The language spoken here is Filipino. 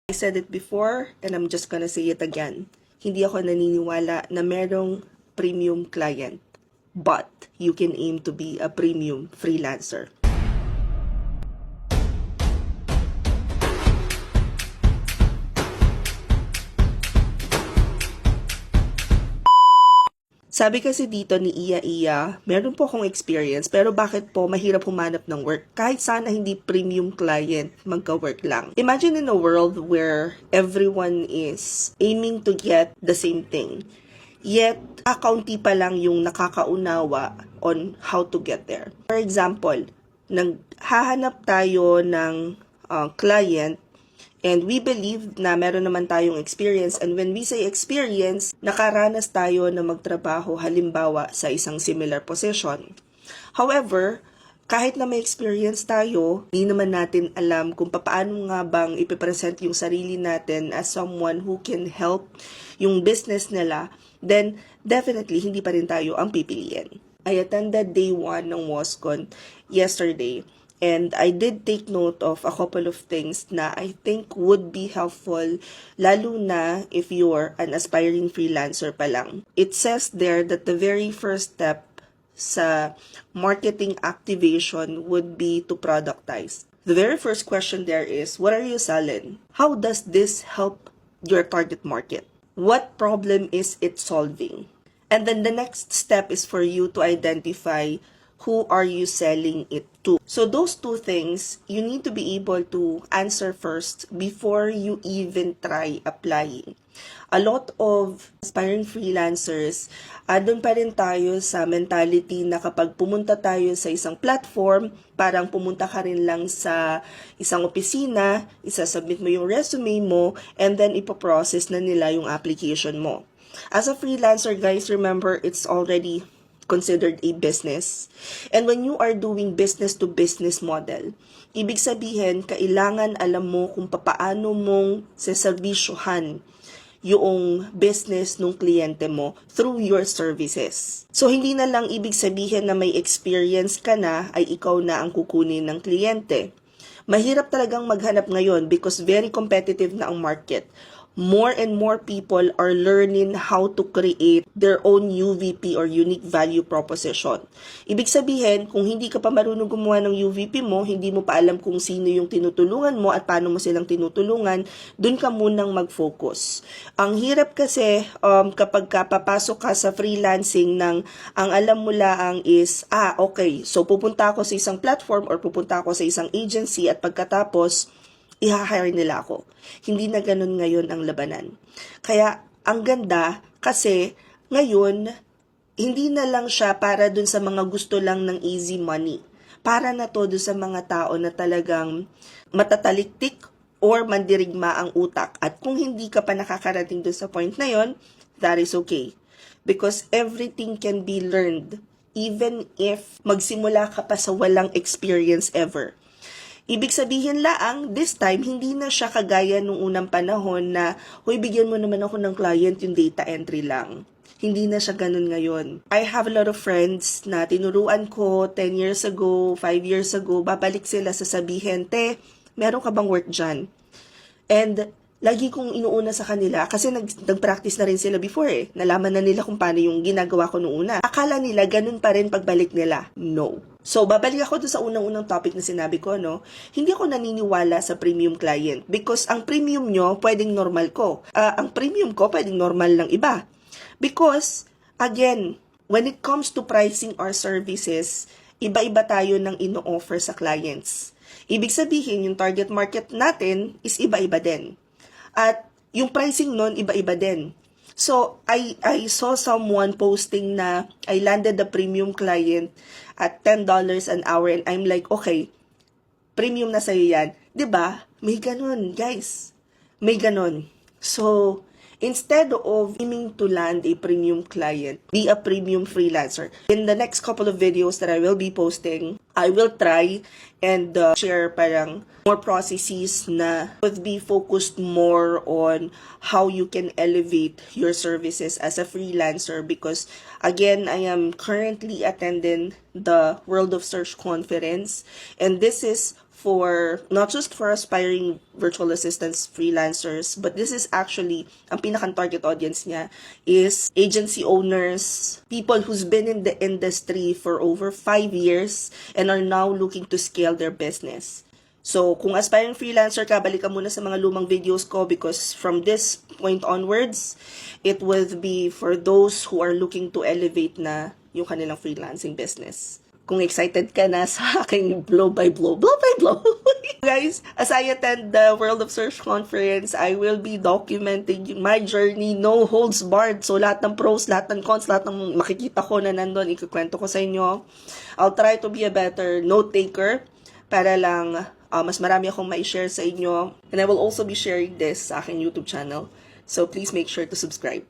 I said it before and I'm just gonna say it again. Hindi ako naniniwala na merong premium client, but you can aim to be a premium freelancer. Sabi kasi dito ni Iya, meron po akong experience, pero bakit po mahirap humanap ng work? Kahit sana hindi premium client, magka-work lang. Imagine in a world where everyone is aiming to get the same thing. Yet, kaunti pa lang yung nakakaunawa on how to get there. For example, naghahanap tayo ng client and we believe na meron naman tayong experience, and when we say experience, nakaranas tayo na magtrabaho halimbawa sa isang similar position. However, kahit na may experience tayo, hindi naman natin alam kung paano nga bang ipipresent yung sarili natin as someone who can help yung business nila, then definitely hindi pa rin tayo ang pipiliin. I attended day 1 ng WOSCON yesterday. And I did take note of a couple of things na I think would be helpful, lalo na if you're an aspiring freelancer pa lang. It says there that the very first step sa marketing activation would be to productize. The very first question there is, what are you selling? How does this help your target market? What problem is it solving? And then the next step is for you to identify who are you selling it to. So those two things, you need to be able to answer first before you even try applying. A lot of aspiring freelancers, doon pa rin tayo sa mentality na kapag pumunta tayo sa isang platform, parang pumunta ka rin lang sa isang opisina, isasubmit mo yung resume mo, and then ipoprocess na nila yung application mo. As a freelancer, guys, remember, it's already considered a business. And when you are doing business-to-business model, ibig sabihin, kailangan alam mo kung paano mong seservisyohan yung business ng kliyente mo through your services. So, hindi na lang ibig sabihin na may experience ka na ay ikaw na ang kukunin ng kliyente. Mahirap talagang maghanap ngayon because very competitive na ang market. More and more people are learning how to create their own UVP or unique value proposition. Ibig sabihin, kung hindi ka pa marunong gumawa ng UVP mo, hindi mo pa alam kung sino yung tinutulungan mo at paano mo silang tinutulungan, dun ka munang mag-focus. Ang hirap kasi kapag papasok ka sa freelancing ng ang alam mo lang is, okay, so pupunta ako sa isang platform or pupunta ako sa isang agency at pagkatapos, i-hire nila ako. Hindi na ganun ngayon ang labanan. Kaya, ang ganda kasi ngayon, hindi na lang siya para dun sa mga gusto lang ng easy money. Para na to dun sa mga tao na talagang matataliktik or mandirigma ang utak. At kung hindi ka pa nakakarating dun sa point na yon, that is okay. Because everything can be learned even if magsimula ka pa sa walang experience ever. Ibig sabihin laang, this time, hindi na siya kagaya nung unang panahon na, huy, bigyan mo naman ako ng client, yung data entry lang. Hindi na siya ganun ngayon. I have a lot of friends na tinuruan ko 10 years ago, 5 years ago, babalik sila sasabihin, meron ka bang work dyan? And lagi kong inuuna sa kanila kasi nag-practice na rin sila before Nalaman na nila kung paano yung ginagawa ko noong una. Akala nila ganun pa rin pagbalik nila. No. So, babalik ako doon sa unang-unang topic na sinabi ko, no? Hindi ako naniniwala sa premium client because ang premium nyo pwedeng normal ko. Ang premium ko pwedeng normal ng iba. Because, again, when it comes to pricing our services, iba-iba tayo ng ino-offer sa clients. Ibig sabihin, yung target market natin is iba-iba din. At yung pricing nun, iba-iba din. So, I saw someone posting na I landed the premium client at $10 an hour and I'm like, okay, premium na sa'yo yan. 'Di ba? May ganun, guys. May ganun. So, instead of aiming to land a premium client, be a premium freelancer. In the next couple of videos that I will be posting, I will try and share parang more processes na would be focused more on how you can elevate your services as a freelancer because again, I am currently attending the World of Search conference and this is for, not just for aspiring virtual assistants, freelancers, but this is actually, ang pinakang target audience niya is agency owners, people who's been in the industry for over 5 years and are now looking to scale their business. So, kung aspiring freelancer ka, balik ka muna sa mga lumang videos ko because from this point onwards, it will be for those who are looking to elevate na yung kanilang freelancing business. Kung excited ka na sa aking blow by blow Guys, as I attend the World of Search Conference, I will be documenting my journey, no holds barred. So, lahat ng pros, lahat ng cons, lahat ng makikita ko na nandun, ikukwento ko sa inyo. I'll try to be a better note taker para lang mas marami akong ma-share sa inyo. And I will also be sharing this sa aking YouTube channel. So, please make sure to subscribe.